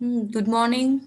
Good morning.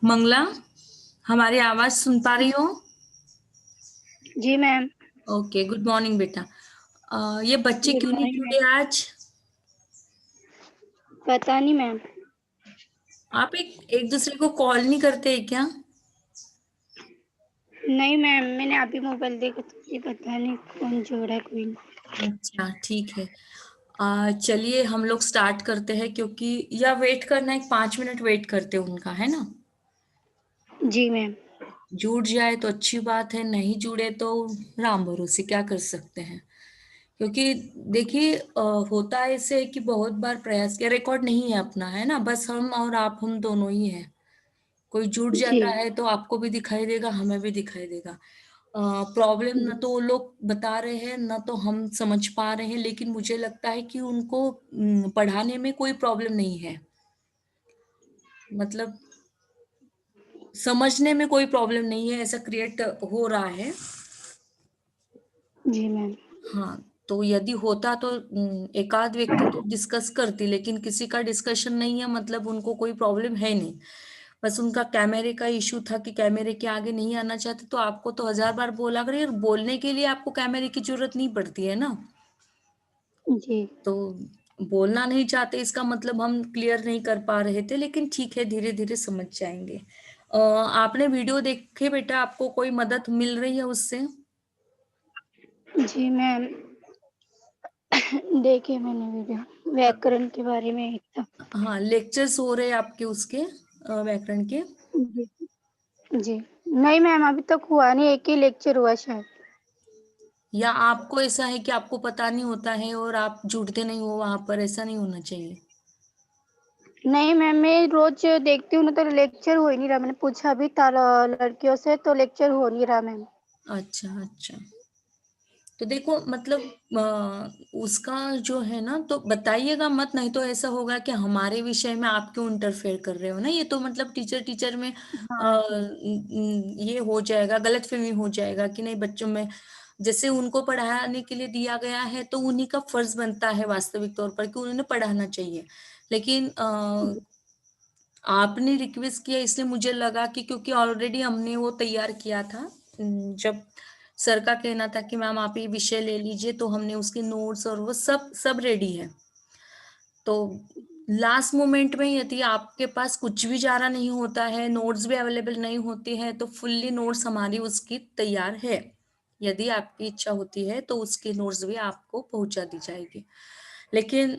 Mangla, हमारी आवाज सुन पा रही हो? जी मैम। ओके, गुड मॉर्निंग बेटा। ये बच्चे गुड क्यों नहीं मॉर्निंग मैम। जुड़े आज? पता नहीं मैम। आप एक एक दूसरे को कॉल नहीं करते हैं क्या? नहीं मैम, मैंने अभी मोबाइल देखा तो मुझे पता नहीं कौन जोड़ा है कोई नहीं। अच्छा, ठीक है। चलिए हम लोग स्टार्ट करते हैं, क्योंकि या वेट करना, एक 5 मिनट वेट करते हैं उनका, है ना? जी मैम। जुड़ जाए तो अच्छी बात है, नहीं जुड़े तो राम भरोसे क्या कर सकते हैं। क्योंकि देखिए, होता ऐसे है कि बहुत बार प्रयास किया, रिकॉर्ड नहीं है अपना, है ना, बस हम और आप, हम दोनों ही हैं। कोई जुड़ जी। जाता है तो आपको भी दिखाई देगा, हमें भी दिखाई देगा। प्रॉब्लम ना तो वो लोग बता रहे हैं, ना तो हम समझ पा रहे हैं, लेकिन मुझे लगता है कि उनको पढ़ाने में कोई प्रॉब्लम नहीं है। मतलब समझने में कोई प्रॉब्लम नहीं है, ऐसा क्रिएट हो रहा है। जी मैम। हाँ, तो यदि होता तो एक आध व्यक्ति तो डिस्कस करती, लेकिन किसी का डिस्कशन नहीं है, मतलब उनको कोई प्रॉब्लम है नहीं। बस उनका कैमरे का इशू था कि कैमरे के आगे नहीं आना चाहते, तो आपको तो 1000 बार बोला करिए, और बोलने के लिए आपको कैमरे की जरूरत नहीं पड़ती है ना। जी। तो बोलना नहीं चाहते इसका मतलब हम क्लियर नहीं कर पा रहे थे, लेकिन ठीक है, धीरे धीरे समझ जाएंगे। आपने वीडियो देखे बेटा? आपको कोई मदद मिल रही है उससे? जी मैम। देखिए मैंने वीडियो व्याकरण के बारे में था। हाँ, लेक्चर्स हो रहे हैं आपके उसके, व्याकरण के। जी। जी। नहीं मैम, अभी तक हुआ नहीं, एक ही लेक्चर हुआ शायद। या आपको ऐसा है कि आपको पता नहीं होता है और आप जुड़ते नहीं हो वहां पर? ऐसा नहीं होना चाहिए। नहीं मैम, मैं रोज देखती हूँ ना, तो लेक्चर हो ही नहीं रहा। मैंने पूछा भी था लड़कियों से, तो लेक्चर हो नहीं रहा मैम। अच्छा अच्छा। तो देखो, मतलब उसका जो है ना, तो बताइएगा मत, नहीं तो ऐसा होगा कि हमारे विषय में आप क्यों इंटरफेयर कर रहे हो ना। ये तो मतलब टीचर टीचर में हाँ जी। ये हो जाएगा, गलतफहमी हो जाएगा कि नहीं, बच्चों में जैसे उनको पढ़ाने के लिए दिया गया है तो उन्हीं का फर्ज बनता है वास्तविक तौर पर कि उन्हें पढ़ाना चाहिए। लेकिन आपने रिक्वेस्ट किया, इसलिए मुझे लगा कि क्योंकि ऑलरेडी हमने वो तैयार किया था। जब सर का कहना था कि मैम आप ये विषय ले लीजिए, तो हमने उसके नोट्स और वो सब सब रेडी है। तो लास्ट मोमेंट में यदि आपके पास कुछ भी चारा नहीं होता है, नोट्स भी अवेलेबल नहीं होती है, तो फुल्ली नोट्स हमारी उसकी तैयार है। यदि आपकी इच्छा होती है तो उसके नोट्स भी आपको पहुंचा दी जाएगी। लेकिन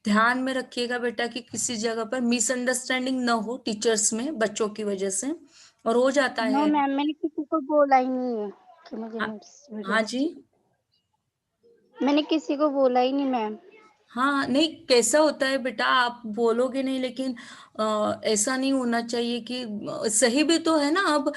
ध्यान में रखिएगा बेटा कि किसी जगह पर मिसअंडरस्टैंडिंग ना हो टीचर्स में, बच्चों की वजह से, और हो जाता नो है। मैम, मैंने किसी को बोला ही नहीं है कि मुझे हाँ, नोट्स वीडियो हाँ जी। चाहिए। मैंने किसी को बोला ही नहीं मैम। हाँ, नहीं, कैसा होता है बेटा, आप बोलोगे नहीं, लेकिन ऐसा नहीं होना चाहिए कि सही भी तो है ना। अब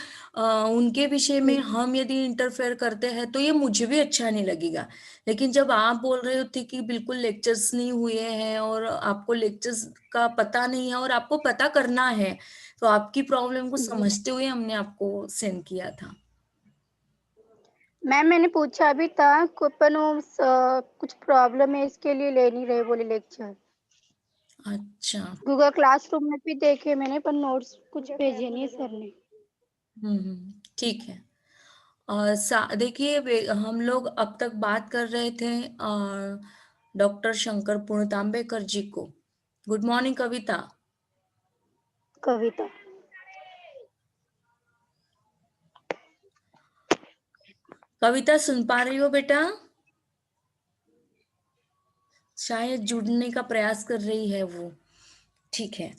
उनके विषय में जी। हम यदि इंटरफेयर करते हैं तो ये मुझे भी अच्छा नहीं लगेगा। लेकिन जब आप बोल रहे होते कि बिल्कुल लेक्चर्स नहीं हुए हैं और आपको लेक्चर्स का पता नहीं है और आपको पता करना है, तो आपकी प्रॉब्लम को जी समझते हुए हमने आपको सेंड किया था। मैम, मैंने पूछा भी था कुछ प्रॉब्लम है, इसके लिए ले नहीं रहे बोले लेक्चर। अच्छा। गूगल क्लासरूम में भी देखे मैंने, पर नोट्स कुछ भेजे नहीं सर ने। ठीक है। देखिए, हम लोग अब तक बात कर रहे थे डॉक्टर शंकर पुणतांबेकर जी को। गुड मॉर्निंग कविता। कविता। कविता सुन पा रही हो बेटा? शायद जुड़ने का प्रयास कर रही है वो। ठीक है।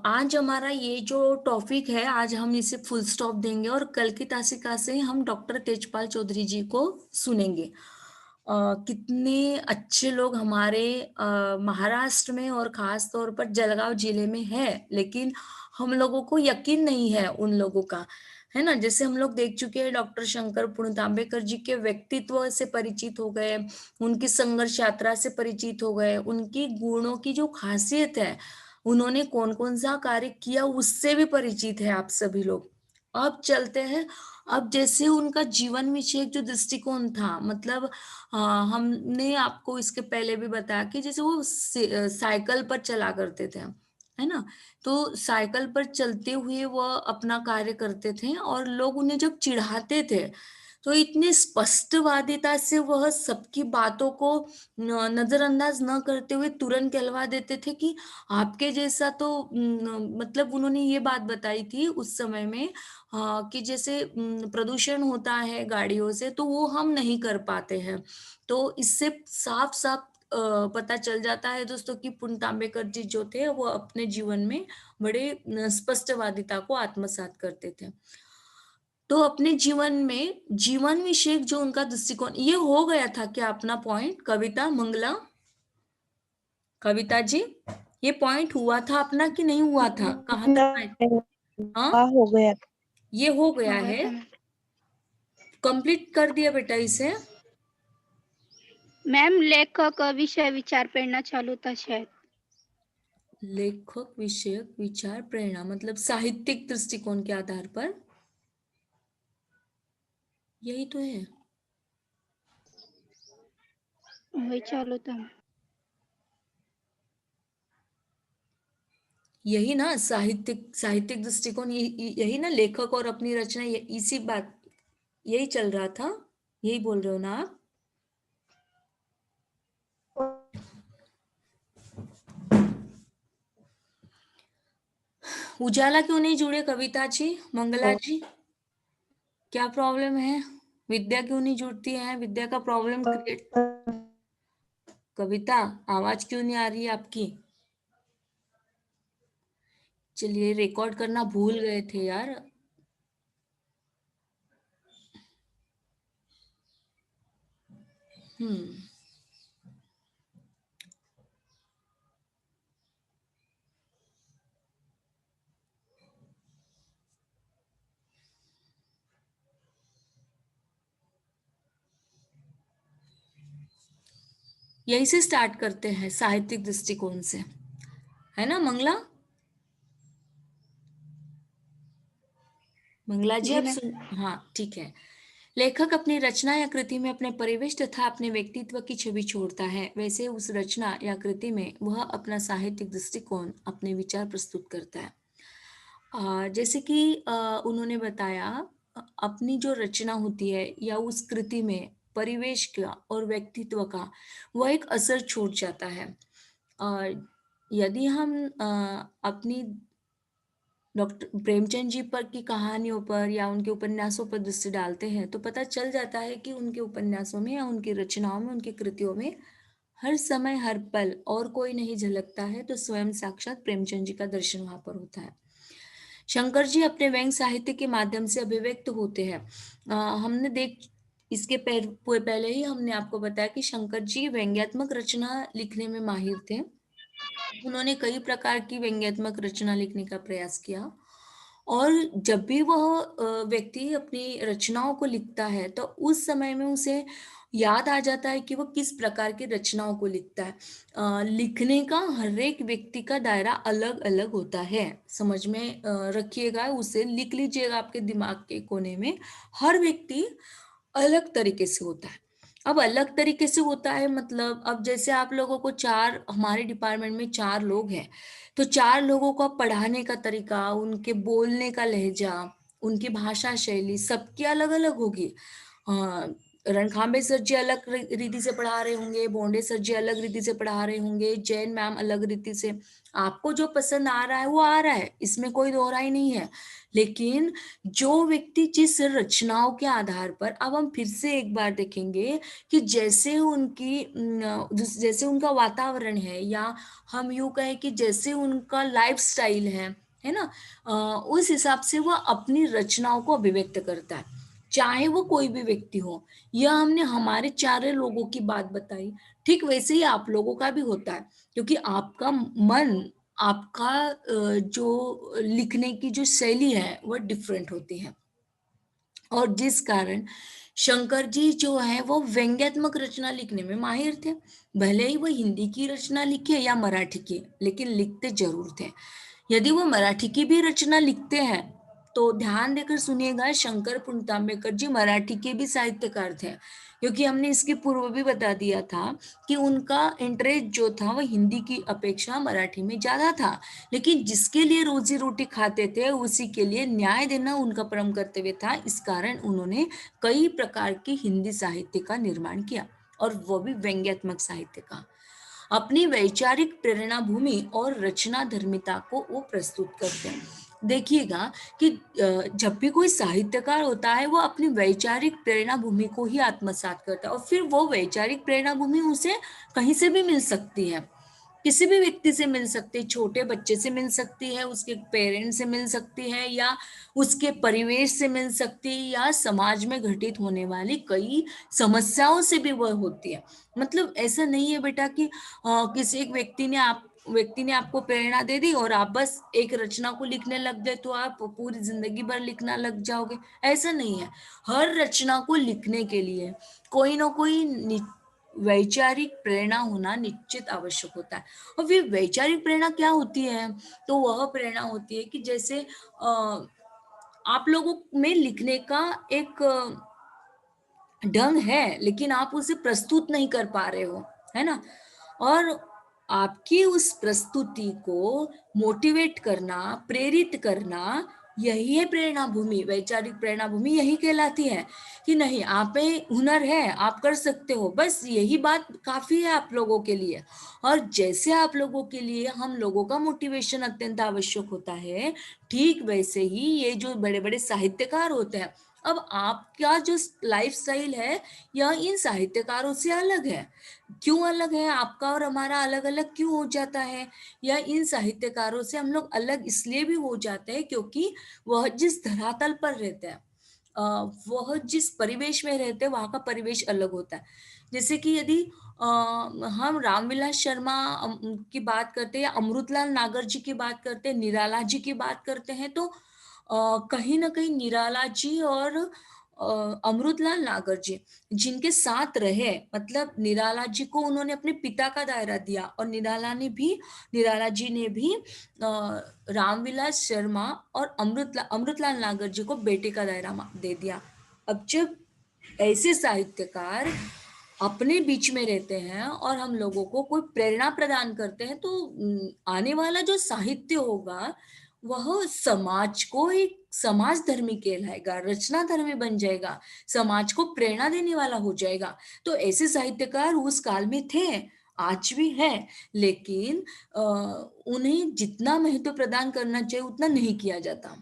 आज हमारा ये जो टॉपिक है, आज हम इसे फुल स्टॉप देंगे और कल की तासिका से हम डॉक्टर तेजपाल चौधरी जी को सुनेंगे। कितने अच्छे लोग हमारे महाराष्ट्र में और खास तौर पर जलगांव जिले में है, लेकिन हम लोगों को यकीन नहीं है उन लोगों का, है ना? जैसे हम लोग देख चुके हैं, डॉक्टर शंकर पुणतांबेकर जी के व्यक्तित्व से परिचित हो गए, उनकी संघर्ष यात्रा से परिचित हो गए, उनकी गुणों की जो खासियत है, उन्होंने कौन-कौन सा कार्य किया उससे भी परिचित है आप सभी लोग। अब चलते हैं, अब जैसे उनका जीवन विषयक जो दृष्टिकोण था, मतलब हमने आपको इसके पहले भी बताया कि जैसे वो साइकिल पर चला करते थे, है ना? तो साइकिल पर चलते हुए वह अपना कार्य करते थे और लोग उन्हें जब चिढ़ाते थे, तो इतनी स्पष्टवादिता से वह सबकी बातों को नज़रअंदाज न करते हुए तुरंत कहलवा देते थे कि आपके जैसा तो मतलब उन्होंने ये बात बताई थी उस समय में, कि जैसे प्रदूषण होता है गाड़ियों से, तो वो हम नहीं कर पाते हैं। तो इससे साफ-साफ पता चल जाता है दोस्तों कि पुन तांबेकर जी जो थे वो अपने जीवन में बड़े स्पष्टवादिता को आत्मसात करते थे। तो अपने जीवन में जीवन विषयक जो उनका दृष्टिकोण, ये हो गया था क्या अपना पॉइंट कविता मंगला? कविता जी, ये पॉइंट हुआ था अपना कि नहीं हुआ था? कहाँ तक आए? हाँ, हाँ हो गया। ये हो गया हो गया है। था मैम। कंप्लीट कर दिया बेटा इसे? मैम लेखक विषय विचार प्रेरणा चालू था शायद। लेखक विषयक विचार प्रेरणा मतलब साहित्यिक दृष्टिकोण के आधार पर, यही तो है। वही चालू था। यही ना साहित्यिक साहित्यिक दृष्टिकोण, यही ना लेखक और अपनी रचना, इसी बात, यही चल रहा था, यही बोल रहे हो ना आप? उजाला क्यों नहीं जुड़े कविता जी, मंगला जी? क्या प्रॉब्लम है? विद्या क्यों नहीं जुड़ती है? विद्या का प्रॉब्लम क्रिएट। कविता, आवाज क्यों नहीं आ रही है आपकी? चलिए, रिकॉर्ड करना भूल गए थे यार। हम्म। यहीं से स्टार्ट करते हैं साहित्यिक दृष्टिकोण से, है ना मंगला? मंगला जी जी आप मैम। सुन, हाँ ठीक है। लेखक अपनी रचना या कृति में अपने परिवेश तथा अपने व्यक्तित्व की छवि छोड़ता है, वैसे उस रचना या कृति में वह अपना साहित्यिक दृष्टिकोण, अपने विचार प्रस्तुत करता है। जैसे कि उन्होंने बताया, अपनी जो रचना होती है या उस कृति में परिवेश का और व्यक्तित्व का वह एक असर छोड़ जाता है। यदि हम अपनी डॉक्टर प्रेमचंद जी पर की कहानियों पर या उनके उपन्यासों पर दृष्टि डालते हैं, तो पता चल जाता है कि उनके उपन्यासों में या उनकी रचनाओं में, उनकी कृतियों में हर समय, हर पल और कोई नहीं झलकता है, तो स्वयं साक्षात प्रेमचंद जी का दर्शन वहां पर होता है। शंकर जी अपने व्यंग्य साहित्य के माध्यम से अभिव्यक्त होते हैं। हमने देख इसके पहले ही हमने आपको बताया कि शंकर जी व्यंग्यात्मक रचना लिखने में माहिर थे। उन्होंने कई प्रकार की व्यंग्यात्मक रचना लिखने का प्रयास किया और जब भी वह व्यक्ति अपनी रचनाओं को लिखता है, तो उस समय में उसे याद आ जाता है कि वो किस प्रकार की रचनाओं को लिखता है। लिखने का हर एक व्यक्ति का दायरा अलग-अलग होता है। समझ में रखिएगा, उसे लिख लीजिएगा आपके दिमाग के कोने में। हर व्यक्ति अलग तरीके से होता है। अब अलग तरीके से होता है, मतलब अब जैसे आप लोगों को 4, हमारे डिपार्टमेंट में 4 लोग हैं, तो 4 लोगों का पढ़ाने का तरीका, उनके बोलने का लहज़ा, उनकी भाषा शैली सबकी अलग-अलग होगी। हाँ, रणखांबे सर जी अलग रीति से पढ़ा रहे होंगे, भोंडे सर जी अलग रीति से पढ़ा रहे होंगे, जैन मैम अलग रीति से। आपको जो पसंद आ रहा है, वो आ रहा है, इसमें कोई दोहराई नहीं है। लेकिन जो व्यक्ति जिस रचनाओं के आधार पर, अब हम फिर से एक बार देखेंगे कि जैसे उनकी जैसे उनका वातावरण है, या हम यूँ कहें कि जैसे उनका लाइफ़स्टाइल है ना? उस हिसाब से वह अपनी रचनाओं को अभिव्यक्त करता है, चाहे वो कोई भी व्यक्ति हो। यह हमने हमारे 4 लोगों की बात बताई, ठीक वैसे ही आप लोगों का भी होता है, क्योंकि आपका मन, आपका जो लिखने की जो शैली है, वह डिफरेंट होती है। और जिस कारण शंकर जी जो हैं वो व्यंग्यात्मक रचना लिखने में माहिर थे। भले ही वो हिंदी की रचना लिखे या मराठी की, लेकिन लिखते ज़रूर थे। यदि वो मराठी की भी रचना लिखते हैं, तो ध्यान देकर सुनिएगा, शंकर पुणतांबेकर जी मराठी के भी साहित्यकार थे। क्योंकि हमने इसके पूर्व भी बता दिया था कि उनका इंटरेस्ट जो था वो हिंदी की अपेक्षा मराठी में ज़्यादा था। लेकिन जिसके लिए रोज़ी-रोटी खाते थे, उसी के लिए न्याय देना उनका परम कर्तव्य था। इस कारण उन्होंने कई प्रकार के हिंदी साहित्य का निर्माण किया, और वो भी व्यंग्यात्मक साहित्य का। अपनी वैचारिक प्रेरणा भूमि और रचनाधर्मिता को वो प्रस्तुत करते हैं। देखिएगा कि जब भी कोई साहित्यकार होता है, वो अपनी वैचारिक प्रेरणा भूमि को ही आत्मसात करता है, और फिर वो वैचारिक प्रेरणा भूमि उसे कहीं से भी मिल सकती है। किसी भी व्यक्ति से मिल सकती है, छोटे बच्चे से मिल सकती है, उसके पेरेंट्स से मिल सकती है, या उसके परिवेश से मिल सकती है, या समाज में घटित होने वाली कई समस्याओं से भी वह होती है। मतलब ऐसा नहीं है बेटा कि किसी एक व्यक्ति ने आपको प्रेरणा दे दी और आप बस एक रचना को लिखने लग गए, तो आप पूरी ज़िंदगी भर लिखना लग जाओगे, ऐसा नहीं है। हर रचना को लिखने के लिए कोई ना कोई वैचारिक प्रेरणा होना निश्चित आवश्यक होता है। और फिर वैचारिक प्रेरणा क्या होती है? तो वह प्रेरणा होती है कि जैसे आप लोगों में लिखने का एक ढंग है, लेकिन आप उसे प्रस्तुत नहीं कर पा रहे हो, है ना? और आपकी उस प्रस्तुति को मोटिवेट करना, प्रेरित करना, यही है प्रेरणा भूमि, वैचारिक प्रेरणा भूमि यही कहलाती है कि नहीं, आप में हुनर है, आप कर सकते हो, बस यही बात काफ़ी है आप लोगों के लिए। और जैसे आप लोगों के लिए हम लोगों का मोटिवेशन अत्यंत आवश्यक होता है, ठीक वैसे ही ये जो बड़े-बड़े साहित्यकार होते हैं, अब आपका जो लाइफ़स्टाइल है, यह इन साहित्यकारों से अलग है। क्यों अलग है? आपका और हमारा अलग-अलग क्यों हो जाता है? या इन साहित्यकारों से हम लोग अलग इसलिए भी हो जाते हैं क्योंकि वह जिस धरातल पर रहते हैं, अ, वह जिस परिवेश में रहते हैं, वहाँ का परिवेश अलग होता है। जैसे कि यदि हम रामविलास शर्मा की बात करते हैं, या अमृतलाल नागर जी की बात करते हैं, निराला जी की बात करते हैं, तो कहीं न कहीं निराला जी और अमृतलाल नागर जी, जिनके साथ रहे, मतलब निराला जी को उन्होंने अपने पिता का दायरा दिया, और निराला जी ने भी रामविलास शर्मा और अमृतलाल नागर जी को बेटे का दायरा दे दिया। अब जब ऐसे साहित्यकार अपने बीच में रहते हैं और हम लोगों को कोई प्रेरणा प्रदान करते हैं, तो आने वाला जो साहित्य होगा, वह समाज को एक समाजधर्मी कहलाएगा, रचनाधर्मी बन जाएगा, समाज को प्रेरणा देने वाला हो जाएगा। तो ऐसे साहित्यकार उस काल में थे, आज भी हैं, लेकिन उन्हें जितना महत्व प्रदान करना चाहिए उतना नहीं किया जाता।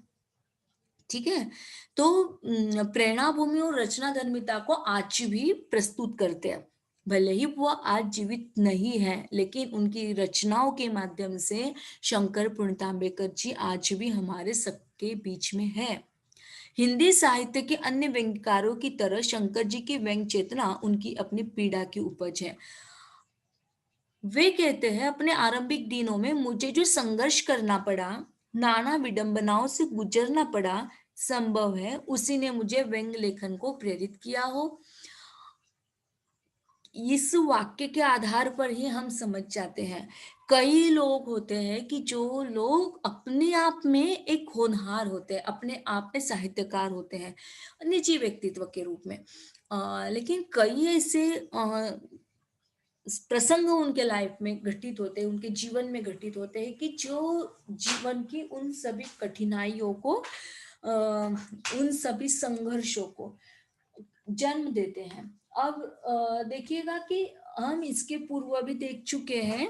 ठीक है? तो प्रेरणा भूमि और रचनाधर्मिता को आज भी प्रस्तुत करते हैं। भले ही वो आज जीवित नहीं है, लेकिन उनकी रचनाओं के माध्यम से शंकर पुणतांबेकर जी आज भी हमारे सबके बीच में हैं। हिंदी साहित्य के अन्य व्यंग्यकारों की तरह शंकर जी की व्यंग्य चेतना उनकी अपनी पीड़ा की उपज है। वे कहते हैं, अपने आरंभिक दिनों में मुझे जो संघर्ष करना पड़ा, नाना विडंबनाओं से गुजरना पड़ा, संभव है उसी ने मुझे व्यंग्य लेखन को प्रेरित किया हो। इस वाक्य के आधार पर ही हम समझ जाते हैं। कई लोग होते हैं कि जो लोग अपने आप में एक होनहार होते हैं, अपने आप में साहित्यकार होते हैं, निजी व्यक्तित्व के रूप में। लेकिन कई ऐसे प्रसंग उनके लाइफ में घटित होते हैं, उनके जीवन में घटित होते हैं कि जो जीवन की उन सभी कठिनाइयों को, उन सभी संघर्षों को जन्म देते हैं। अब देखिएगा कि हम इसके पूर्व भी देख चुके हैं,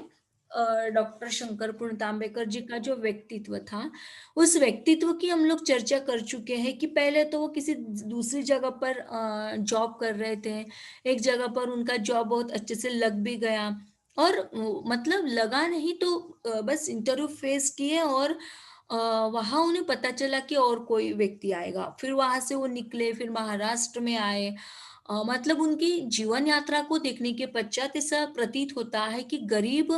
डॉक्टर शंकरपूर्ण तांबेकर जी का जो व्यक्तित्व था, उस व्यक्तित्व की हम लोग चर्चा कर चुके हैं कि पहले तो वो किसी दूसरी जगह पर जॉब कर रहे थे। एक जगह पर उनका जॉब बहुत अच्छे से लग भी गया, और मतलब लगा नहीं तो बस इंटरव्यू फेस किए, और वहां उन्हें पता चला कि और कोई व्यक्ति आएगा। फिर वहां से वो निकले, फिर महाराष्ट्र में आए। मतलब उनकी जीवन यात्रा को देखने के पश्चात ऐसा प्रतीत होता है कि गरीब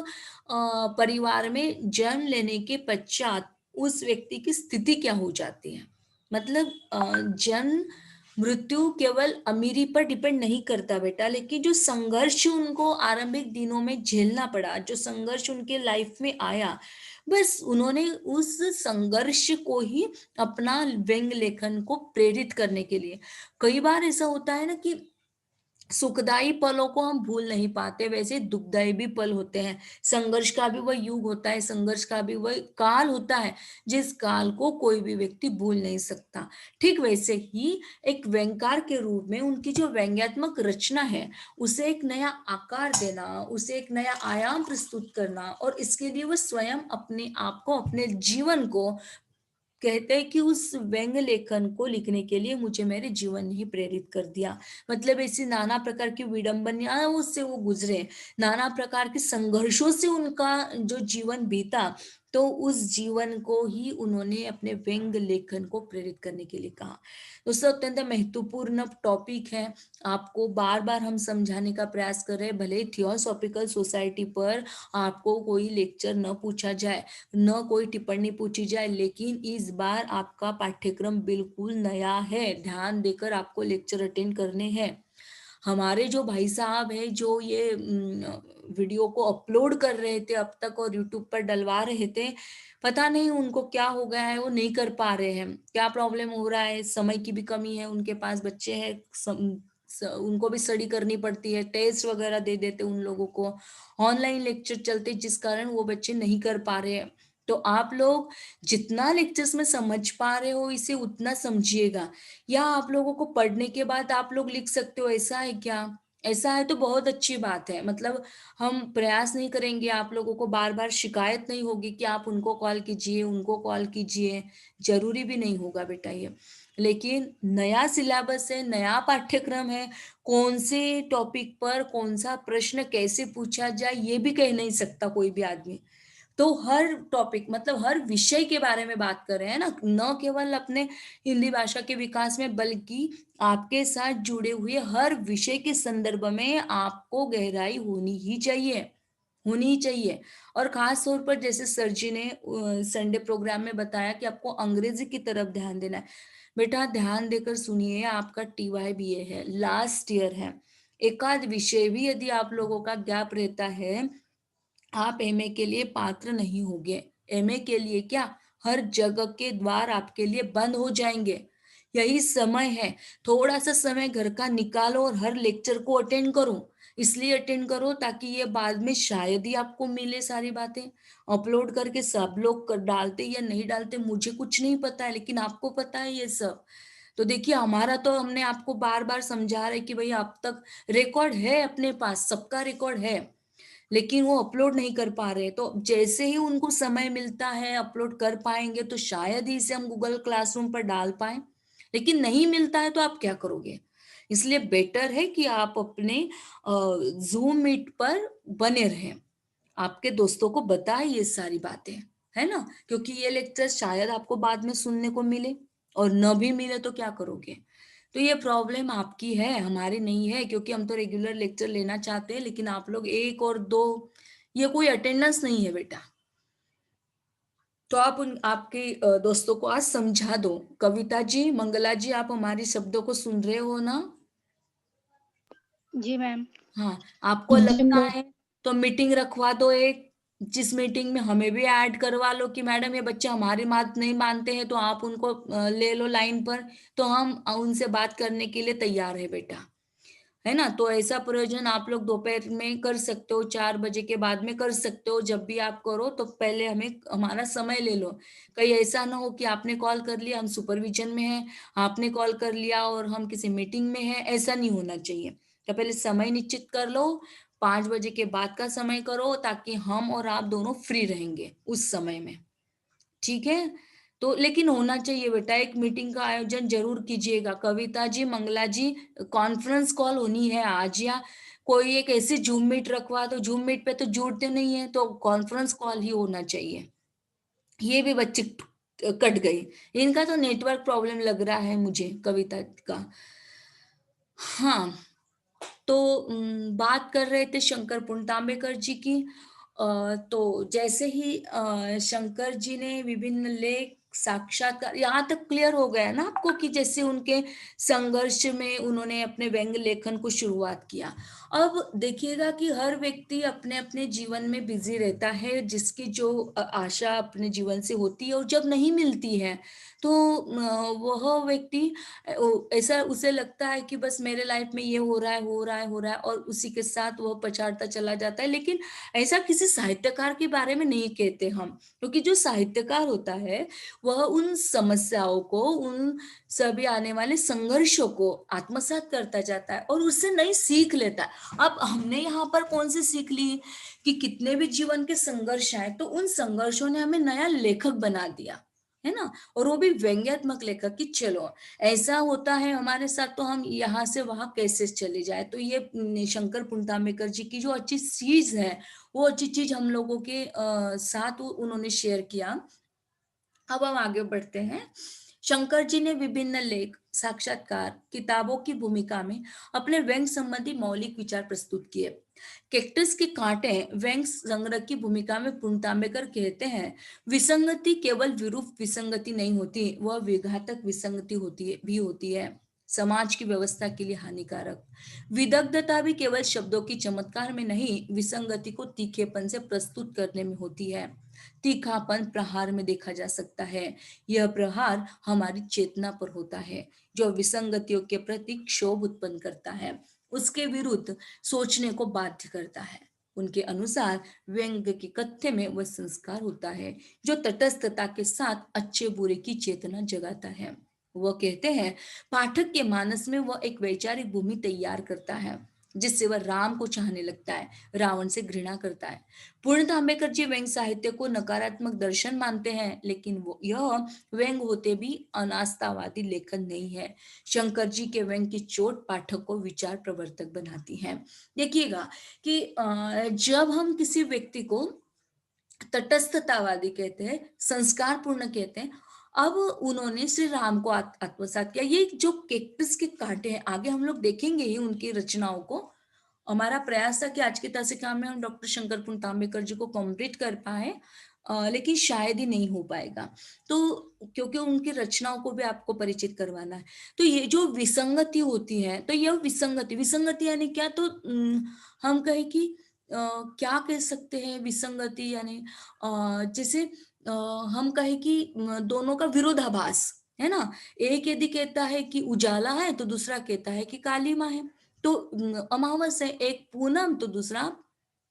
परिवार में जन्म लेने के पश्चात उस व्यक्ति की स्थिति क्या हो जाती है। मतलब जन्म मृत्यु केवल अमीरी पर डिपेंड नहीं करता बेटा, लेकिन जो संघर्ष उनको आरंभिक दिनों में झेलना पड़ा, जो संघर्ष उनके लाइफ में आया, बस उन्होंने उस संघर्ष को ही अपना व्यंग लेखन को प्रेरित करने के लिए, कई बार ऐसा होता है ना कि सुखदायी पलों को हम भूल नहीं पाते, वैसे दुखदायी भी पल होते हैं। संघर्ष का भी वह युग होता है, संघर्ष का भी वह काल होता है, जिस काल को कोई भी व्यक्ति भूल नहीं सकता। ठीक वैसे ही एक व्यंगकार के रूप में उनकी जो व्यंग्यात्मक रचना है, उसे एक नया आकार देना, उसे एक नया आयाम प्रस्तुत करना, और इसके लिए वो स्वयं अपने आप को, अपने जीवन को कहते हैं कि उस व्यंग लेखन को लिखने के लिए मुझे मेरे जीवन ने ही प्रेरित कर दिया। मतलब ऐसी नाना प्रकार की विडंबनाओं से वो गुजरे, नाना प्रकार के संघर्षों से उनका जो जीवन बीता, तो उस जीवन को ही उन्होंने अपने व्यंग लेखन को प्रेरित करने के लिए कहा। दोस्तों, अत्यंत महत्वपूर्ण टॉपिक है, आपको बार बार हम समझाने का प्रयास कर रहे हैं। भले ही थियोसॉफिकल सोसाइटी पर आपको कोई लेक्चर न पूछा जाए, न कोई टिप्पणी पूछी जाए, लेकिन इस बार आपका पाठ्यक्रम बिल्कुल नया है, ध्यान देकर आपको लेक्चर अटेंड करने हैं। हमारे जो भाई साहब हैं, जो ये वीडियो को अपलोड कर रहे थे अब तक और यूट्यूब पर डलवा रहे थे, पता नहीं उनको क्या हो गया है, वो नहीं कर पा रहे हैं, क्या प्रॉब्लम हो रहा है। समय की भी कमी है, उनके पास बच्चे हैं, उनको भी स्टडी करनी पड़ती है, टेस्ट वगैरह दे देते उन लोगों को, ऑनलाइन लेक्चर चलते, जिस कारण वो बच्चे नहीं कर पा रहे हैं। तो आप लोग जितना लेक्चर्स में समझ पा रहे हो, इसे उतना समझिएगा। या आप लोगों को पढ़ने के बाद आप लोग लिख सकते हो, ऐसा है क्या? ऐसा है तो बहुत अच्छी बात है। मतलब हम प्रयास नहीं करेंगे, आप लोगों को बार बार शिकायत नहीं होगी कि आप उनको कॉल कीजिए, उनको कॉल कीजिए, जरूरी भी नहीं होगा बेटा ये। लेकिन नया सिलेबस है, नया पाठ्यक्रम है, कौन से टॉपिक पर कौन सा प्रश्न कैसे पूछा जाए ये भी कह नहीं सकता कोई भी आदमी। तो हर टॉपिक, मतलब हर विषय के बारे में बात कर रहे हैं ना, न केवल अपने हिंदी भाषा के विकास में, बल्कि आपके साथ जुड़े हुए हर विषय के संदर्भ में आपको गहराई होनी ही चाहिए, होनी ही चाहिए। और खास तौर पर जैसे सर जी ने संडे प्रोग्राम में बताया कि आपको अंग्रेजी की तरफ ध्यान देना है। बेटा ध्यान देकर सुनिए, आपका टीवाई बीए है, लास्ट ईयर है, एक आध विषय भी यदि आप लोगों का गैप रहता है, आप एमए के लिए पात्र नहीं होगे। एमए के लिए क्या, हर जगह के द्वार आपके लिए बंद हो जाएंगे। यही समय है, थोड़ा सा समय घर का निकालो और हर लेक्चर को अटेंड करो। इसलिए अटेंड करो ताकि ये बाद में शायद ही आपको मिले सारी बातें। अपलोड करके सब लोग डालते या नहीं डालते मुझे कुछ नहीं पता है, लेकिन आपको पता है ये सब। तो देखिए, हमारा तो हमने आपको बार बार समझा रहे कि भाई अब तक रिकॉर्ड है, अपने पास सबका रिकॉर्ड है, लेकिन वो अपलोड नहीं कर पा रहे। तो जैसे ही उनको समय मिलता है अपलोड कर पाएंगे तो शायद ही इसे हम गूगल क्लासरूम पर डाल पाए, लेकिन नहीं मिलता है तो आप क्या करोगे। इसलिए बेटर है कि आप अपने जूम मीट पर बने रहें, आपके दोस्तों को बताएं ये सारी बातें, है ना, क्योंकि ये लेक्चर शायद आपको बाद में सुनने को मिले, और न भी मिले तो क्या करोगे। तो ये प्रॉब्लम आपकी है, हमारी नहीं है, क्योंकि हम तो रेगुलर लेक्चर लेना चाहते हैं, लेकिन आप लोग एक और दो, ये कोई अटेंडेंस नहीं है बेटा। तो आप उन आपके दोस्तों को आज समझा दो। कविता जी, मंगला जी, आप हमारी शब्दों को सुन रहे हो ना? जी मैम। हाँ, आपको जी लगता मैम। है तो मीटिंग रखवा दो एक, जिस मीटिंग में हमें भी ऐड करवा लो कि मैडम ये बच्चे हमारी बात नहीं मानते हैं, तो आप उनको ले लो लाइन पर, तो हम उनसे बात करने के लिए तैयार है बेटा। है ना? तो ऐसा प्रयोजन आप लोग दोपहर में कर सकते हो, 4 बजे के बाद में कर सकते हो। जब भी आप करो तो पहले हमारा समय ले लो। कहीं ऐसा ना हो कि आपने कॉल कर लिया, हम सुपरविजन में हैं, आपने कॉल कर लिया और हम किसी मीटिंग में हैं, ऐसा नहीं होना चाहिए। तो पहले समय निश्चित कर लो, 5 बजे के बाद का समय करो ताकि हम और आप दोनों फ्री रहेंगे उस समय में। ठीक है? तो लेकिन होना चाहिए बेटा, एक मीटिंग का आयोजन ज़रूर कीजिएगा। कविता जी, मंगला जी, कॉन्फ्रेंस कॉल होनी है आज, या कोई एक ऐसी ज़ूम मीट रखवा दो, ज़ूम मीट पे तो जुड़ते नहीं है, तो कॉन्फ्रेंस कॉल ही होना चाहिए। ये भी बच्चे कट गई। इनका तो नेटवर्क प्रॉब्लम लग रहा है मुझे, कविता का। हाँ। तो बात कर रहे थे शंकर पुणतांबेकर जी की। तो जैसे ही शंकर जी ने विभिन्न लेख साक्षात्कार, यहाँ तक क्लियर हो गया ना आपको कि जैसे उनके संघर्ष में उन्होंने अपने व्यंग्य लेखन को शुरुआत किया। अब देखिएगा कि हर व्यक्ति अपने अपने जीवन में बिजी रहता है, जिसकी जो आशा अपने जीवन से होती है और जब नहीं मिलती है तो वह व्यक्ति ऐसा उसे लगता है कि बस मेरे लाइफ में ये हो रहा है, हो रहा है, हो रहा है, और उसी के साथ वह पछाड़ता चला जाता है। लेकिन ऐसा किसी साहित्यकार के बारे में नहीं कहते हम, क्योंकि जो साहित्यकार होता है वह उन समस्याओं को, उन सभी आने वाले संघर्षों को आत्मसात करता जाता है और उससे नई सीख लेता है। अब हमने यहाँ पर कौन सी सीख ली कि कितने भी जीवन के संघर्ष आए तो उन संघर्षों ने हमें नया लेखक बना दिया, है ना? और वो भी व्यंग्यात्मक लेखक कि चलो ऐसा होता है हमारे साथ, तो हम यहाँ से वहां कैसे चले जाए। तो ये शंकर पुणतांबेकर जी की जो अच्छी चीज है, वो अच्छी चीज हम लोगों के साथ उन्होंने शेयर किया। अब हम आगे बढ़ते हैं। शंकर जी ने विभिन्न लेख, साक्षात्कार, किताबों की भूमिका में अपने व्यंग संबंधी मौलिक विचार प्रस्तुत किए। कैक्टस के कांटे व्यंग संग्रह की भूमिका में पुणतांबेकर कहते हैं, विसंगति केवल विरूप विसंगति नहीं होती, वह विघातक विसंगति होती है, समाज की व्यवस्था के लिए हानिकारक। विदग्धता भी केवल शब्दों की चमत्कार में नहीं, विसंगति को तीखेपन से प्रस्तुत करने में होती है। तीखापन प्रहार में देखा जा सकता है। यह प्रहार हमारी चेतना पर होता है, जो विसंगतियों के प्रति क्षोभ उत्पन्न करता है, उसके विरुद्ध सोचने को बाध्य करता है। उनके अनुसार व्यंग्य के कथ्य में वह संस्कार होता है जो तटस्थता के साथ अच्छे बुरे की चेतना जगाता है। वह कहते हैं, पाठक के मानस में वह एक वैचारिक भूमि तैयार करता है जिससे वह राम को चाहने लगता है, रावण से घृणा करता है। पूर्ण तांबेकर जी व्यंग साहित्य को नकारात्मक दर्शन मानते हैं, लेकिन वो यह व्यंग होते भी अनास्थावादी लेखन नहीं है। शंकर जी के व्यंग की चोट पाठक को विचार प्रवर्तक बनाती है। देखिएगा कि जब हम किसी व्यक्ति को तटस्थतावादी कहते हैं, संस्कारपूर्ण कहते हैं, अब उन्होंने श्री राम को आत्मसात किया। ये जो कैक्टस के कांटे हैं, आगे हम लोग देखेंगे ही उनकी रचनाओं को। हमारा प्रयास था कि आज की तासिका में हम डॉक्टर शंकर पुणतांबेकर जी को कंप्लीट कर पाए, लेकिन शायद ही नहीं हो पाएगा। तो क्योंकि उनकी रचनाओं को भी आपको परिचित करवाना है। तो ये जो विसंगति होती है, तो यह विसंगति विसंगति यानी क्या? तो हम कहें कि क्या कह सकते हैं विसंगति यानी, जैसे हम कहें कि दोनों का विरोधाभास है ना। एक यदि कहता है कि उजाला है तो दूसरा कहता है कि कालीमा है। तो अमावस है, एक पूनम तो दूसरा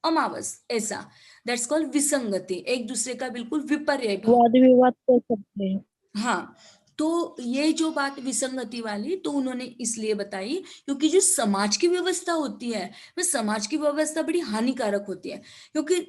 अमावस, ऐसा दैट्स कॉल्ड विसंगति, एक दूसरे का बिल्कुल विपर्य भाव। वाद विवाद कर सकते हैं। हाँ, तो ये जो बात विसंगति वाली तो उन्होंने इसलिए बताई क्योंकि जो समाज की व्यवस्था होती है, वह समाज की व्यवस्था बड़ी हानिकारक होती है। क्योंकि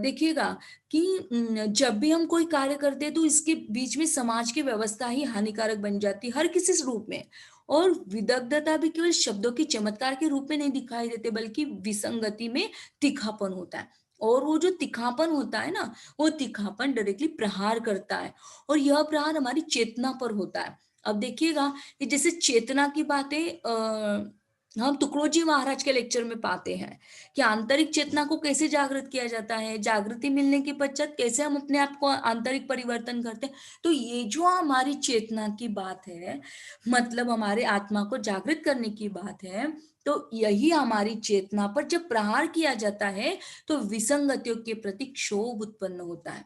देखिएगा कि जब भी हम कोई कार्य करते हैं तो इसके बीच में समाज की व्यवस्था ही हानिकारक बन जाती है हर किसी रूप में। और विदग्धता भी केवल शब्दों की चमत्कार के रूप में नहीं दिखाई देते, बल्कि विसंगति में तीखापन होता है। और वो जो तीखापन होता है ना, वो तीखापन डायरेक्टली प्रहार करता है, और यह प्रहार हमारी चेतना पर होता है। अब देखिएगा कि जैसे चेतना की बातें हम तुकडोजी महाराज के लेक्चर में पाते हैं कि आंतरिक चेतना को कैसे जागृत किया जाता है, जागृति मिलने के पश्चात कैसे हम अपने आप को आंतरिक परिवर्तन करते हैं। तो ये जो हमारी चेतना की बात है, मतलब हमारे आत्मा को जागृत करने की बात है, तो यही हमारी चेतना पर जब प्रहार किया जाता है तो विसंगतियों के प्रति क्षोभ उत्पन्न होता है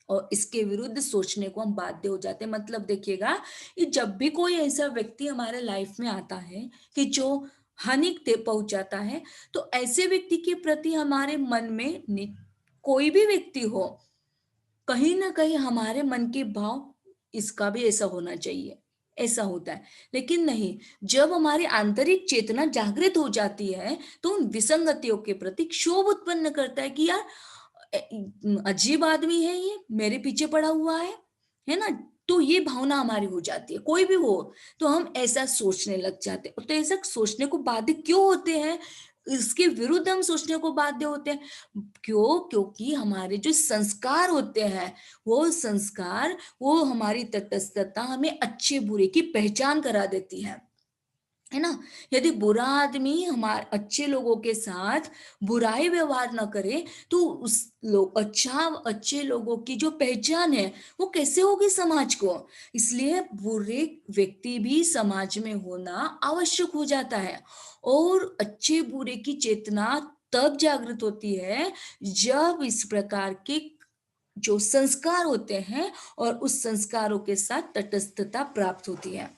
और इसके विरुद्ध सोचने को हम बाध्य हो जाते हैं। मतलब देखिएगा कि जब भी कोई ऐसा व्यक्ति हमारे लाइफ में आता है कि जो हानि पहुंचाता है, तो ऐसे व्यक्ति के प्रति हमारे मन में कोई भी व्यक्ति हो, कहीं ना कहीं हमारे मन के भाव इसका भी ऐसा होना चाहिए, ऐसा होता है। लेकिन नहीं, जब हमारी आंतरिक चेतना जागृत हो जाती है तो उन विसंगतियों के प्रति क्षोभ उत्पन्न करता है कि यार अजीब आदमी है, ये मेरे पीछे पड़ा हुआ है ना। तो ये भावना हमारी हो जाती है, कोई भी हो तो हम ऐसा सोचने लग जाते हैं। तो ऐसा सोचने को बाध्य क्यों होते हैं, इसके विरुद्ध हम सोचने को बाध्य होते हैं। क्यों? क्योंकि हमारे जो संस्कार होते हैं, वो संस्कार, वो हमारी तटस्थता हमें अच्छे बुरे की पहचान करा देती है ना। यदि बुरा आदमी हमारे अच्छे लोगों के साथ बुराई व्यवहार न करे तो उस लोग अच्छे लोगों की जो पहचान है वो कैसे होगी समाज को। इसलिए बुरे व्यक्ति भी समाज में होना आवश्यक हो जाता है। और अच्छे बुरे की चेतना तब जागृत होती है जब इस प्रकार के जो संस्कार होते हैं और उस संस्कारों के साथ तटस्थता प्राप्त होती है।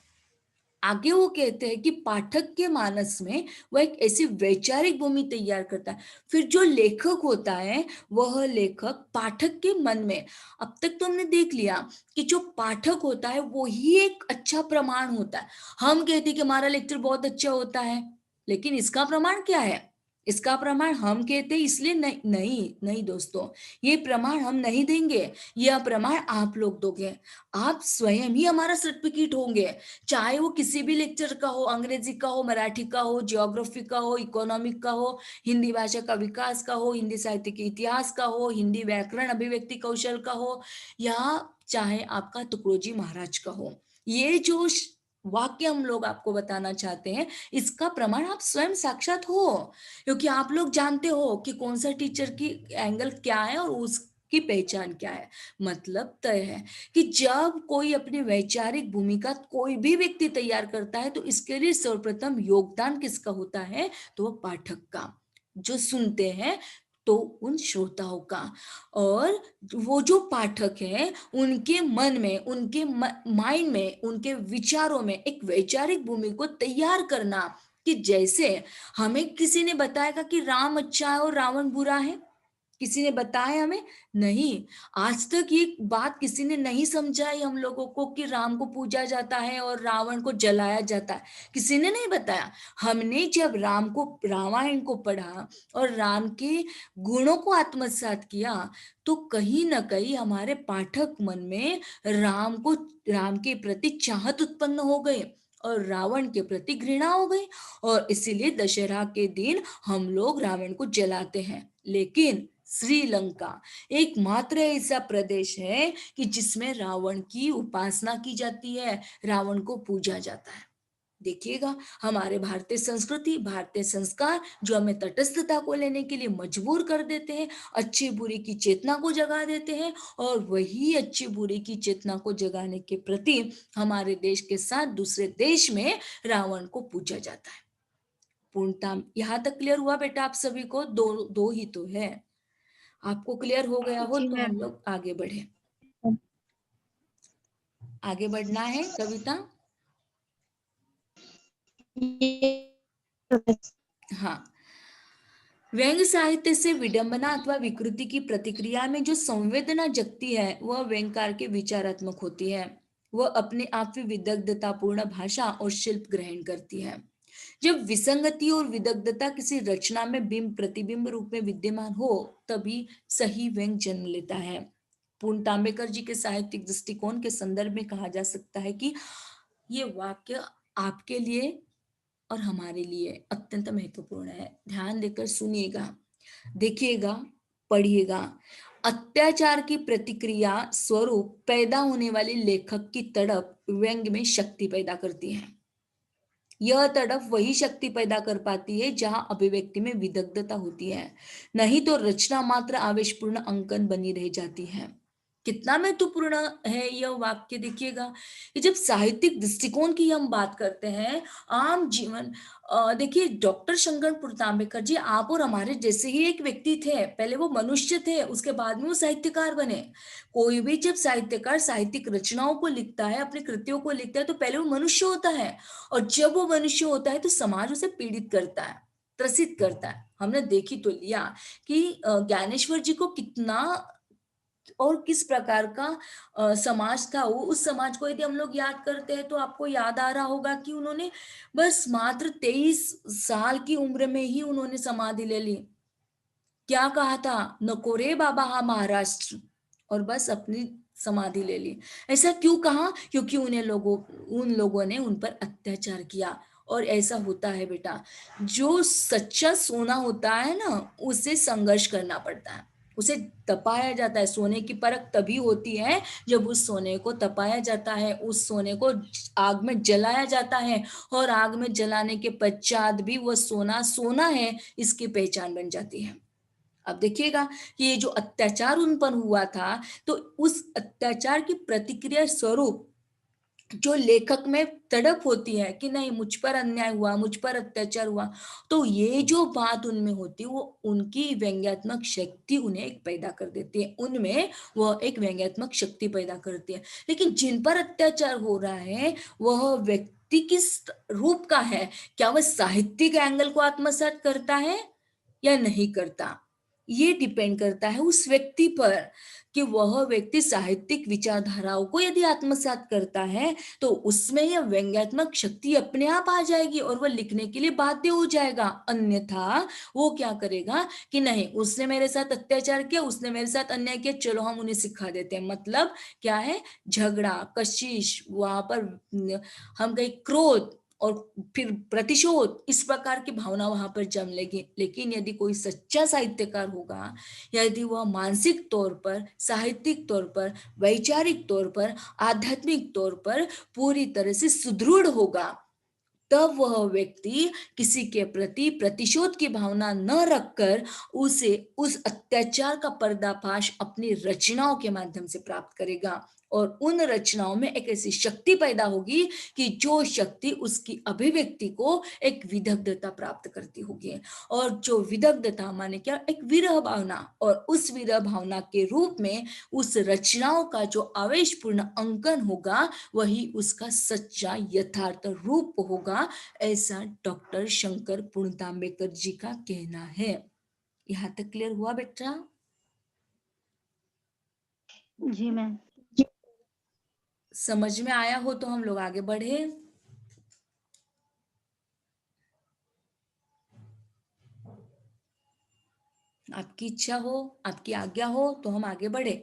आगे वो कहते हैं कि पाठक के मानस में वह एक ऐसी वैचारिक भूमि तैयार करता है। फिर जो लेखक होता है, वह लेखक पाठक के मन में, अब तक तो हमने देख लिया कि जो पाठक होता है वो ही एक अच्छा प्रमाण होता है। हम कहते हैं कि हमारा लेक्चर बहुत अच्छा होता है, लेकिन इसका प्रमाण क्या है? इसका प्रमाण हम कहते हैं इसलिए नहीं, नहीं नहीं दोस्तों, ये प्रमाण हम नहीं देंगे, यह प्रमाण आप लोग दोगे। आप स्वयं ही हमारा सर्टिफिकेट होंगे, चाहे वो किसी भी लेक्चर का हो, अंग्रेजी का हो, मराठी का हो, जियोग्राफी का हो, इकोनॉमिक का हो, हिंदी भाषा का विकास का हो, हिंदी साहित्य के इतिहास का हो, हिंदी व्याकरण अभिव्यक्ति कौशल का हो, या चाहे आपका तुकडोजी महाराज का हो। ये जो वाक्य हम लोग आपको बताना चाहते हैं, इसका प्रमाण आप स्वयं साक्षात हो, क्योंकि आप लोग जानते हो कि कौन सा टीचर की एंगल क्या है और उसकी पहचान क्या है। मतलब तय है कि जब कोई अपनी वैचारिक भूमिका कोई भी व्यक्ति तैयार करता है तो इसके लिए सर्वप्रथम योगदान किसका होता है? तो वह पाठक का, जो सुनते हैं, तो उन श्रोताओं का। और वो जो पाठक है उनके मन में, उनके माइंड में, उनके विचारों में एक वैचारिक भूमि को तैयार करना, कि जैसे हमें किसी ने बताएगा कि राम अच्छा है और रावण बुरा है, किसी ने बताया हमें? नहीं। आज तक ये बात किसी ने नहीं समझाई हम लोगों को कि राम को पूजा जाता है और रावण को जलाया जाता है, किसी ने नहीं बताया। हमने जब राम को, रामायण को पढ़ा और राम के गुणों को आत्मसात किया, तो कहीं ना कहीं हमारे पाठक मन में राम के प्रति चाहत उत्पन्न हो गई और रावण के प्रति घृणा हो गई। और इसीलिए दशहरा के दिन हम लोग रावण को जलाते हैं। लेकिन श्रीलंका एकमात्र ऐसा प्रदेश है कि जिसमें रावण की उपासना की जाती है, रावण को पूजा जाता है। देखिएगा, हमारे भारतीय संस्कृति, भारतीय संस्कार जो हमें तटस्थता को लेने के लिए मजबूर कर देते हैं, अच्छी बुरी की चेतना को जगा देते हैं, और वही अच्छी बुरी की चेतना को जगाने के प्रति हमारे देश के साथ दूसरे देश में रावण को पूजा जाता है। पूर्णतः यहाँ तक क्लियर हुआ बेटा आप सभी को? दो दो ही तो है। आपको क्लियर हो गया हो जी तो मैम। हम लोग आगे बढ़े। आगे बढ़ना है कविता। हाँ, व्यंग्य साहित्य से विडंबना अथवा विकृति की प्रतिक्रिया में जो संवेदना जगती है वह व्यंगकार के विचारात्मक होती है। वह अपने आप में विदग्धतापूर्ण भाषा और शिल्प ग्रहण करती है। जब विसंगति और विदग्धता किसी रचना में बिंब प्रतिबिंब रूप में विद्यमान हो, तभी सही व्यंग जन्म लेता है। पूर्ण तांबेकर जी के साहित्यिक दृष्टिकोण के संदर्भ में कहा जा सकता है कि ये वाक्य आपके लिए और हमारे लिए अत्यंत महत्वपूर्ण है। ध्यान देकर सुनिएगा, देखिएगा, पढ़िएगा। अत्याचार की प्रतिक्रिया स्वरूप पैदा होने वाली लेखक की तड़प व्यंग में शक्ति पैदा करती है। यह तड़प वही शक्ति पैदा कर पाती है जहां अभिव्यक्ति में विदग्धता होती है, नहीं तो रचना मात्र आवेशपूर्ण अंकन बनी रह जाती है। कितना महत्वपूर्ण है यह वाक्य, देखिएगा कि जब साहित्यिक दृष्टिकोण की हम बात करते हैं, आम जीवन, देखिए डॉक्टर शंकर पुरतांबेकर जी आप और हमारे जैसे ही एक व्यक्ति थे, पहले वो मनुष्य थे, उसके बाद में वो साहित्यकार बने। कोई भी जब साहित्यकार साहित्यिक रचनाओं को लिखता है, अपनी कृतियों को लिखता है, तो पहले वो मनुष्य होता है, और जब वो मनुष्य होता है तो समाज उसे पीड़ित करता है, त्रसित करता है। हमने देखी तो लिया कि ज्ञानेश्वर जी को कितना और किस प्रकार का समाज था वो। उस समाज को यदि हम लोग याद करते हैं तो आपको याद आ रहा होगा कि उन्होंने बस मात्र 23 साल की उम्र में ही उन्होंने समाधि ले ली। क्या कहा था, नको रे बाबा हा महाराष्ट्र, और बस अपनी समाधि ले ली। ऐसा क्यों कहा, क्योंकि उन लोगों ने उन पर अत्याचार किया। और ऐसा होता है बेटा, जो सच्चा सोना होता है ना, उसे संघर्ष करना पड़ता है, उसे तपाया जाता है। सोने की परख तभी होती है जब उस सोने को तपाया जाता है, उस सोने को आग में जलाया जाता है, और आग में जलाने के पश्चात भी वह सोना सोना है इसकी पहचान बन जाती है। अब देखिएगा कि ये जो अत्याचार उन पर हुआ था, तो उस अत्याचार की प्रतिक्रिया स्वरूप जो लेखक में तड़प होती है कि नहीं, मुझ पर अन्याय हुआ, मुझ पर अत्याचार हुआ, तो ये जो बात उनमें होती है, वो उनकी व्यंग्यात्मक शक्ति उन्हें एक पैदा कर देती है, उनमें वह एक व्यंग्यात्मक शक्ति पैदा करती है। लेकिन जिन पर अत्याचार हो रहा है, वह व्यक्ति किस रूप का है, क्या वह साहित्यिक एंगल को आत्मसात करता है या नहीं करता, ये डिपेंड करता है उस व्यक्ति पर, कि वह व्यक्ति साहित्यिक विचारधाराओं को यदि आत्मसात करता है तो उसमें यह व्यंग्यात्मक शक्ति अपने आप आ जाएगी और वह लिखने के लिए बाध्य हो जाएगा। अन्यथा वो क्या करेगा कि नहीं, उसने मेरे साथ अत्याचार किया, उसने मेरे साथ अन्याय किया, चलो हम उन्हें सिखा देते हैं। मतलब क्या है, झगड़ा, कशिश, वहां पर हम कहीं क्रोध और फिर प्रतिशोध, इस प्रकार की भावना वहां पर जम लेगी। लेकिन यदि कोई सच्चा साहित्यकार होगा, यदि वह मानसिक तौर पर, साहित्यिक तौर पर, वैचारिक तौर पर, आध्यात्मिक तौर पर पूरी तरह से सुदृढ़ होगा, तब वह व्यक्ति किसी के प्रति प्रतिशोध की भावना न रखकर उसे उस अत्याचार का पर्दाफाश अपनी रचनाओं के माध्यम से प्राप्त करेगा। और उन रचनाओं में एक ऐसी शक्ति पैदा होगी कि जो शक्ति उसकी अभिव्यक्ति को एक विदग्धता प्राप्त करती होगी। और जो विदग्धता माने क्या, एक विरह भावना, और उस विरह भावना के रूप में उस रचनाओं का जो आवेशपूर्ण अंकन होगा, वही उसका सच्चा यथार्थ रूप होगा, ऐसा डॉक्टर शंकर पुणतांबेकर जी का कहना है। यहाँ तक क्लियर हुआ बेटा? जी मैम। समझ में आया हो तो हम लोग आगे बढ़े। आपकी इच्छा हो, आपकी आज्ञा हो तो हम आगे बढ़े।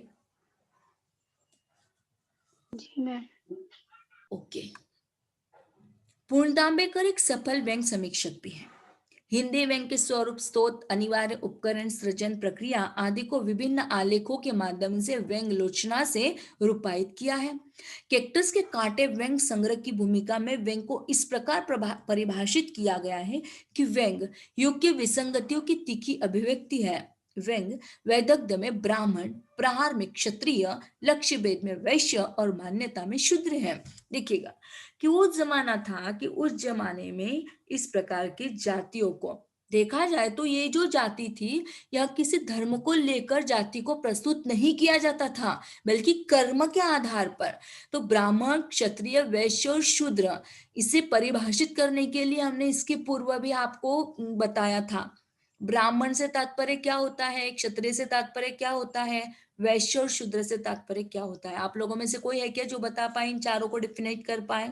जी मैम। ओके। पूर्णतांबेकर एक सफल व्यंग समीक्षक भी है। हिंदी व्यंग के स्वरूप, स्रोत, अनिवार्य उपकरण, सृजन प्रक्रिया आदि को विभिन्न आलेखों के माध्यम से व्यंग लोचना से रूपायित किया है। कैक्टस के कांटे व्यंग संग्रह की भूमिका में व्यंग को इस प्रकार परिभाषित किया गया है कि व्यंग युग की विसंगतियों की तीखी अभिव्यक्ति है। व्यंग वैदग्ध्य में ब्राह्मण, प्रहार में क्षत्रिय, लक्ष्य भेद में वैश्य और मान्यता में शूद्र है। देखिएगा कि वो जमाना था कि उस जमाने में इस प्रकार की जातियों को देखा जाए तो ये जो जाति थी, यह किसी धर्म को लेकर जाति को प्रस्तुत नहीं किया जाता था, बल्कि कर्म के आधार पर। तो ब्राह्मण, क्षत्रिय, वैश्य और शूद्र, इसे परिभाषित करने के लिए हमने इसके पूर्व भी आपको बताया था। ब्राह्मण से तात्पर्य क्या होता है, क्षत्रिय से तात्पर्य क्या होता है, वैश्य और शूद्र से तात्पर्य क्या होता है? आप लोगों में से कोई है क्या जो बता पाए, इन चारों को डिफिनेट कर पाए?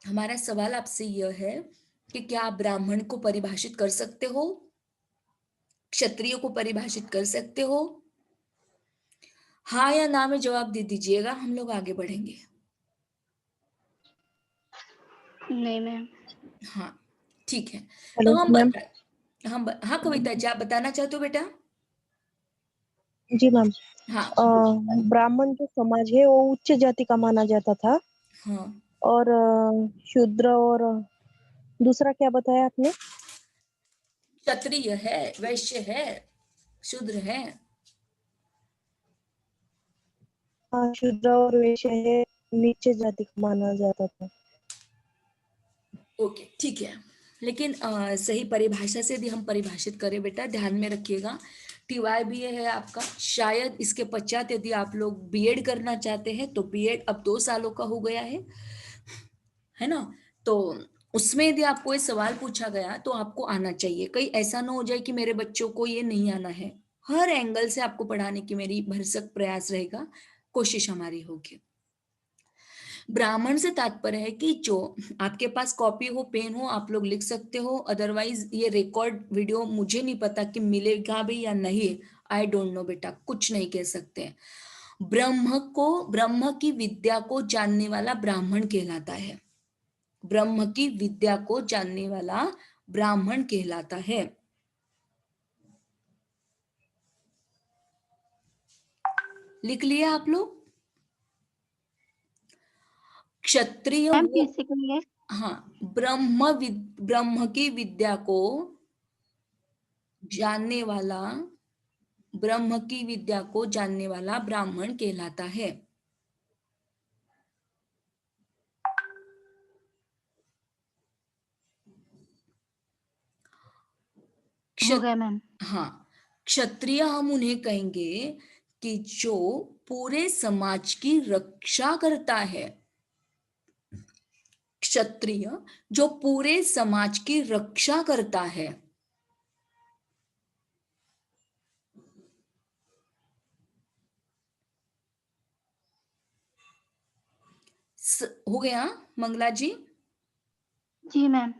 हमारा सवाल आपसे यह है कि क्या आप ब्राह्मण को परिभाषित कर सकते हो, क्षत्रिय को परिभाषित कर सकते हो? हाँ या ना में जवाब दे दीजिएगा, हम लोग आगे बढ़ेंगे। नहीं मैम। हाँ, ठीक है। तो हेलो हम मैम। हाँ कविता जी, आप बताना चाहते हो बेटा? जी मैम। हाँ ब्राह्मण जो समाज है वो उच्च जाति का माना जाता था, हाँ। और शूद्र, और दूसरा क्या बताया आपने? क्षत्रिय है, वैश्य है, शूद्र है। हाँ, शूद्र और वैश्य है, नीचे जाति का माना जाता था। ओके ठीक है, लेकिन सही परिभाषा से यदि हम परिभाषित करें बेटा, ध्यान में रखिएगा, TYBA है आपका। शायद इसके पश्चात यदि आप लोग बीएड करना चाहते हैं तो बीएड अब 2 सालों का हो गया है ना। तो उसमें यदि आपको ये सवाल पूछा गया तो आपको आना चाहिए, कहीं ऐसा ना हो जाए कि मेरे बच्चों को ये नहीं आना है। हर एंगल से आपको पढ़ाने की मेरी भरसक प्रयास रहेगा, कोशिश हमारी होगी। ब्राह्मण से तात्पर्य है कि जो आपके पास कॉपी हो, पेन हो, आप लोग लिख सकते हो, अदरवाइज ये रिकॉर्ड वीडियो मुझे नहीं पता कि मिलेगा भी या नहीं, आई डोंट नो बेटा, कुछ नहीं कह सकते। ब्रह्म की विद्या को जानने वाला ब्राह्मण कहलाता है। ब्रह्म की विद्या को जानने वाला ब्राह्मण कहलाता है। लिख लिया आप लोग? क्षत्रिय मैम वो, फिर से कहिए। हाँ, ब्रह्म की विद्या को जानने वाला, ब्रह्म की विद्या को जानने वाला ब्राह्मण कहलाता है। हो क्षत गया मैम। हाँ, क्षत्रिय हम उन्हें कहेंगे कि जो पूरे समाज की रक्षा करता है। क्षत्रिय जो पूरे समाज की रक्षा करता है। हो गया मंगला जी? जी मैम।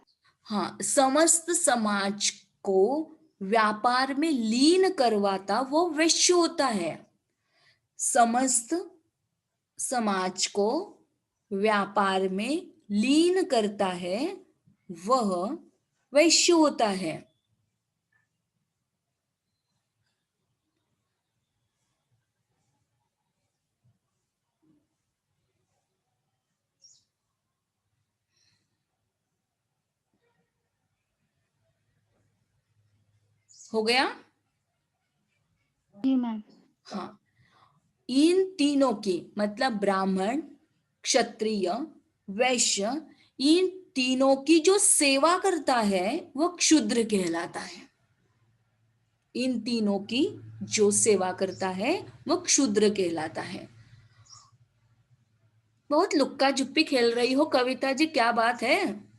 हाँ, समस्त समाज को व्यापार में लीन करवाता वो वैश्य होता है। समस्त समाज को व्यापार में लीन करता है वह वैश्य होता है। हो गया? जी मैम। हाँ, इन तीनों की मतलब ब्राह्मण, क्षत्रिय, वैश्य, इन तीनों की जो सेवा करता है वो क्षुद्र कहलाता है। इन तीनों की जो सेवा करता है वो क्षुद्र कहलाता है। बहुत लुक्का झुप्पी खेल रही हो कविता जी, क्या बात है?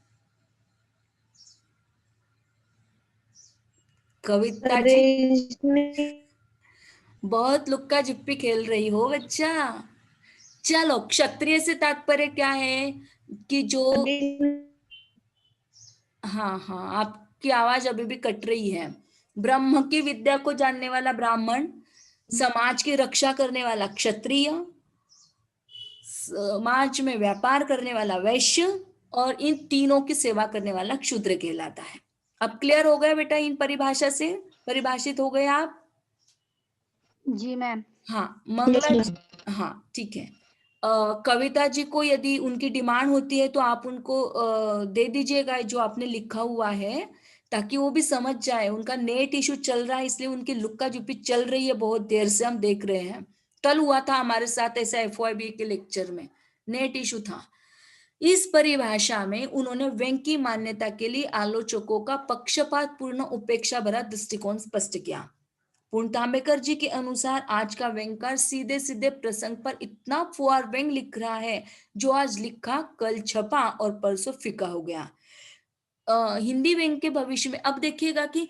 कविता अरे जी इसमें बहुत लुक्का झुप्पी खेल रही हो बच्चा। चलो, क्षत्रिय से तात्पर्य क्या है कि जो, अभी हाँ हाँ, आपकी आवाज अभी भी कट रही है। ब्रह्म की विद्या को जानने वाला ब्राह्मण, समाज की रक्षा करने वाला क्षत्रिय, समाज में व्यापार करने वाला वैश्य, और इन तीनों की सेवा करने वाला क्षूद्र कहलाता है। अब क्लियर हो गया बेटा? इन परिभाषा से परिभाषित हो गए आप? जी मैम। हाँ यस मंगला, मैम। हाँ ठीक है। कविता जी को यदि उनकी डिमांड होती है तो आप उनको दे दीजिएगा जो आपने लिखा हुआ है, ताकि वो भी समझ जाए। उनका नेट इशू चल रहा है, इसलिए उनकी लुक्का झुपी चल रही है, बहुत देर से हम देख रहे हैं। कल हुआ था हमारे साथ ऐसा FYB के लेक्चर में, नेट इशू था। इस परिभाषा में उन्होंने व्यंग की मान्यता के लिए आलोचकों का पक्षपात पूर्ण उपेक्षा भरा दृष्टिकोण स्पष्ट किया। पूर्ण तांबेकर जी के अनुसार आज का व्यंगकार सीधे सीधे प्रसंग पर इतना फुहार व्यंग लिख रहा है, जो आज लिखा कल छपा और परसों फिका हो गया। हिंदी व्यंग के भविष्य में अब देखिएगा कि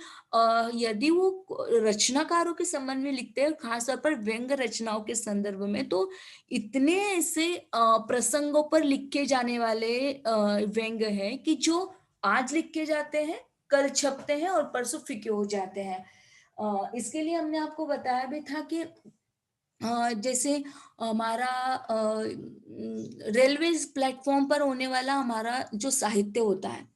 यदि वो रचनाकारों के संबंध में लिखते हैं, खासतौर पर व्यंग रचनाओं के संदर्भ में, तो इतने ऐसे प्रसंगों पर लिखे जाने वाले व्यंग हैं कि जो आज लिखे जाते हैं, कल छपते हैं और परसों फीके हो जाते हैं। इसके लिए हमने आपको बताया भी था कि जैसे हमारा रेलवे प्लेटफॉर्म पर होने वाला हमारा जो साहित्य होता है,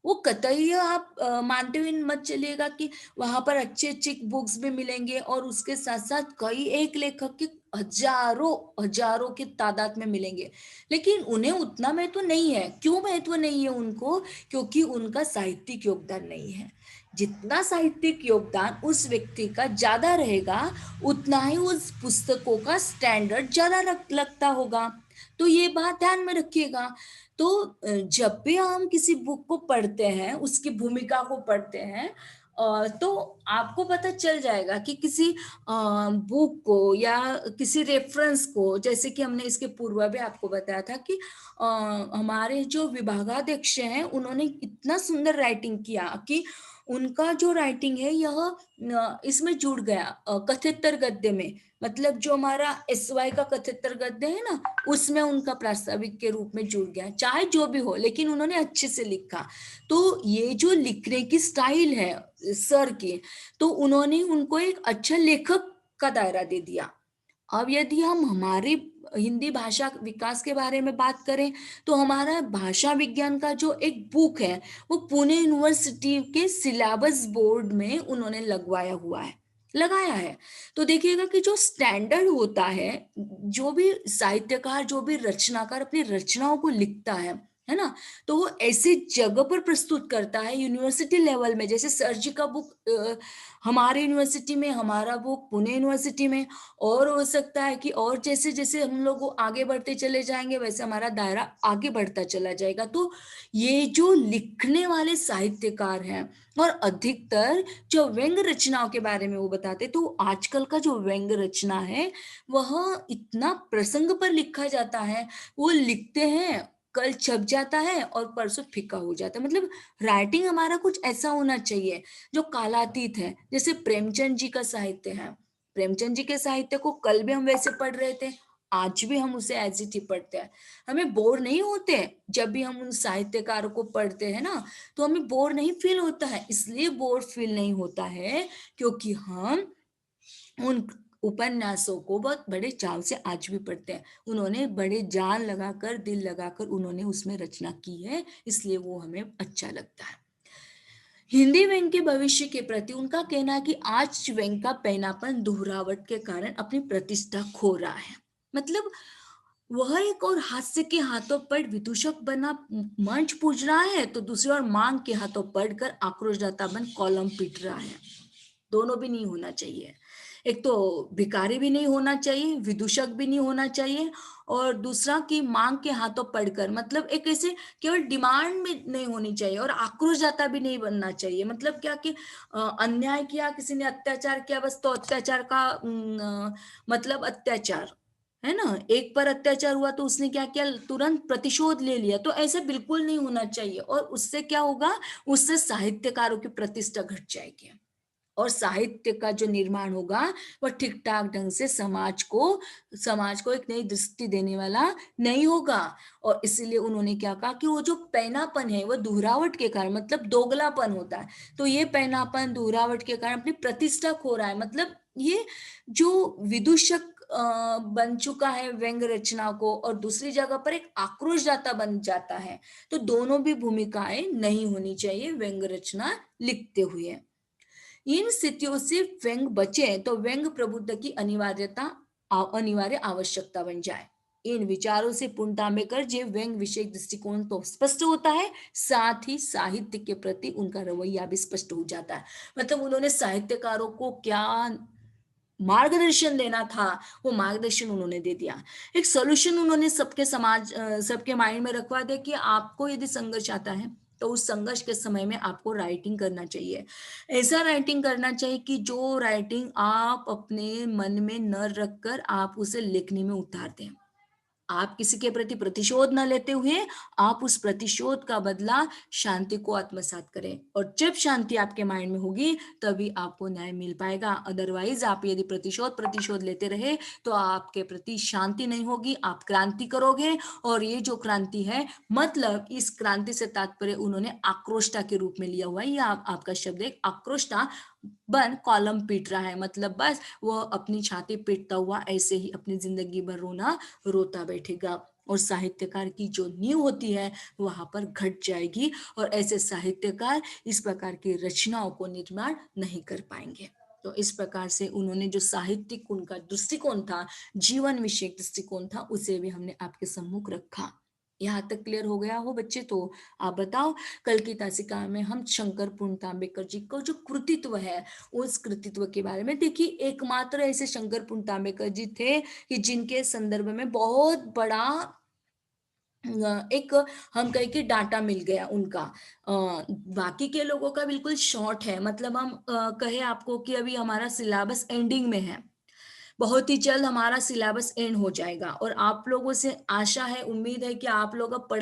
वो कतई आप मानते हुए मत चलिएगा कि वहां पर अच्छे अच्छे बुक्स भी मिलेंगे और उसके साथ साथ कई एक लेखक के हजारों हजारों की तादाद में मिलेंगे, लेकिन उन्हें उतना महत्व नहीं है। क्यों महत्व नहीं है उनको? क्योंकि उनका साहित्यिक योगदान नहीं है। जितना साहित्यिक योगदान उस व्यक्ति का ज्यादा रहेगा, उतना ही उस पुस्तकों का स्टैंडर्ड ज्यादा लगता होगा। तो ये बात ध्यान में रखिएगा। तो जब भी हम किसी बुक को पढ़ते हैं, उसकी भूमिका को पढ़ते हैं, तो आपको पता चल जाएगा कि किसी बुक को या किसी रेफरेंस को, जैसे कि हमने इसके पूर्व भी आपको बताया था कि हमारे जो विभागाध्यक्ष हैं उन्होंने इतना सुंदर राइटिंग किया कि उनका जो राइटिंग है यह इसमें जुड़ गया, कथेतर गद्य में। मतलब जो हमारा एसवाई का कथेतर गद्य है ना, उसमें उनका प्रास्ताविक के रूप में जुड़ गया। चाहे जो भी हो, लेकिन उन्होंने अच्छे से लिखा। तो ये जो लिखने की स्टाइल है सर की, तो उन्होंने उनको एक अच्छा लेखक का दायरा दे दिया। अब यदि हम हमारी हिंदी भाषा विकास के बारे में बात करें, तो हमारा भाषा विज्ञान का जो एक बुक है, वो पुणे यूनिवर्सिटी के सिलेबस बोर्ड में उन्होंने लगाया है। तो देखिएगा कि जो स्टैंडर्ड होता है, जो भी साहित्यकार, जो भी रचनाकार अपनी रचनाओं को लिखता है ना, तो वो ऐसी जगह पर प्रस्तुत करता है यूनिवर्सिटी लेवल में। जैसे सर जी का बुक हमारे यूनिवर्सिटी में, हमारा बुक पुणे यूनिवर्सिटी में, और हो सकता है कि और जैसे जैसे हम लोग आगे बढ़ते चले जाएंगे, वैसे हमारा दायरा आगे बढ़ता चला जाएगा। तो ये जो लिखने वाले साहित्यकार हैं, और अधिकतर जो व्यंग रचनाओं के बारे में वो बताते, तो आजकल का जो व्यंग रचना है वह इतना प्रसंग पर लिखा जाता है। वो लिखते हैं, कल छप जाता है और परसों फीका हो जाता है। मतलब राइटिंग हमारा कुछ ऐसा होना चाहिए जो कालातीत है। जैसे प्रेमचंद जी का साहित्य है, प्रेमचंद जी के साहित्य को कल भी हम वैसे पढ़ रहे थे, आज भी हम उसे एज इट ही पढ़ते हैं। हमें बोर नहीं होते जब भी हम उन साहित्यकारों को पढ़ते हैं ना, तो हमें बोर नहीं फील होता है। इसलिए बोर फील नहीं होता है क्योंकि हम उन उपन्यासों को बहुत बड़े चाव से आज भी पढ़ते हैं। उन्होंने बड़े जान लगाकर, दिल लगाकर उन्होंने उसमें रचना की है, इसलिए वो हमें अच्छा लगता है। हिंदी व्यंग के भविष्य के प्रति उनका कहना है कि आज व्यंग का पैनापन दोहरावट के कारण अपनी प्रतिष्ठा खो रहा है। मतलब वह एक और हास्य के हाथों पर विदूषक बना मंच पूज रहा है, तो दूसरी ओर मांग के हाथों पढ़कर आक्रोशदाता बन कॉलम पीट रहा है। दोनों भी नहीं होना चाहिए। एक तो भिखारी भी नहीं होना चाहिए, विदूषक भी नहीं होना चाहिए, और दूसरा कि मांग के हाथों पढ़कर, मतलब एक ऐसे केवल डिमांड में नहीं होनी चाहिए, और आक्रोशदाता भी नहीं बनना चाहिए। मतलब क्या कि अन्याय किया, किसी ने अत्याचार किया, बस तो अत्याचार का मतलब अत्याचार है ना, एक पर अत्याचार हुआ तो उसने क्या किया, तुरंत प्रतिशोध ले लिया। तो ऐसा बिल्कुल नहीं होना चाहिए। और उससे क्या होगा, उससे साहित्यकारों की प्रतिष्ठा घट जाएगी, और साहित्य का जो निर्माण होगा वह ठीक ठाक ढंग से समाज को एक नई दृष्टि देने वाला नहीं होगा। और इसीलिए उन्होंने क्या कहा कि वो जो पैनापन है वह दोहरावट के कारण, मतलब दोगलापन होता है, तो ये पैनापन दोहरावट के कारण अपनी प्रतिष्ठा खो रहा है। मतलब ये जो विदूषक बन चुका है व्यंग रचना को, और दूसरी जगह पर एक आक्रोशदाता बन जाता है, तो दोनों भी भूमिकाएं नहीं होनी चाहिए व्यंग रचना लिखते हुए। इन स्थितियों से व्यंग बचे तो व्यंग प्रबुद्ध की अनिवार्य आवश्यकता बन जाए। इन विचारों से पूर्णतांबेकर जे व्यंग विषय दृष्टिकोण तो स्पष्ट होता है, साथ ही साहित्य के प्रति उनका रवैया भी स्पष्ट हो जाता है। मतलब उन्होंने साहित्यकारों को क्या मार्गदर्शन देना था, वो मार्गदर्शन उन्होंने दे दिया। एक सोल्यूशन उन्होंने सबके माइंड में रखवा दिया कि आपको यदि संघर्ष आता है, तो उस संघर्ष के समय में आपको राइटिंग करना चाहिए। ऐसा राइटिंग करना चाहिए कि जो राइटिंग आप अपने मन में न रखकर आप उसे लिखने में उतार दें। आप किसी के प्रति प्रतिशोध न लेते हुए आप उस प्रतिशोध का बदला शांति को आत्मसात करें, और जब शांति आपके माइंड में होगी तभी आपको न्याय मिल पाएगा। अदरवाइज आप यदि प्रतिशोध लेते रहे तो आपके प्रति शांति नहीं होगी, आप क्रांति करोगे। और ये जो क्रांति है, मतलब इस क्रांति से तात्पर्य उन्होंने आक्रोशता के रूप में लिया हुआ है। ये आपका शब्द है, आक्रोशता बन कॉलम पीट रहा है, मतलब बस वो अपनी छाती पीटता हुआ ऐसे ही अपनी जिंदगी भर रोता बैठेगा। और साहित्यकार की जो नींव होती है वहां पर घट जाएगी और ऐसे साहित्यकार इस प्रकार की रचनाओं को निर्माण नहीं कर पाएंगे। तो इस प्रकार से उन्होंने जो साहित्यिक उनका दृष्टिकोण था, जीवन विषयक दृष्टिकोण था, उसे भी हमने आपके सम्मुख रखा। यहाँ तक क्लियर हो गया हो बच्चे? तो आप बताओ, कल की तासिका में हम शंकर पूर्ण तांबेकर जी का जो कृतित्व है उस कृतित्व के बारे में देखिए। एकमात्र ऐसे शंकर पूर्ण तांबेकर जी थे कि जिनके संदर्भ में बहुत बड़ा एक हम कहे कि डाटा मिल गया उनका। बाकी के लोगों का बिल्कुल शॉर्ट है, मतलब हम कहे आपको कि अभी हमारा सिलेबस एंडिंग में है, बहुत ही जल्द हमारा सिलेबस एंड हो जाएगा और आप लोगों से आशा है, उम्मीद है कि आप लोग अब पढ़ाई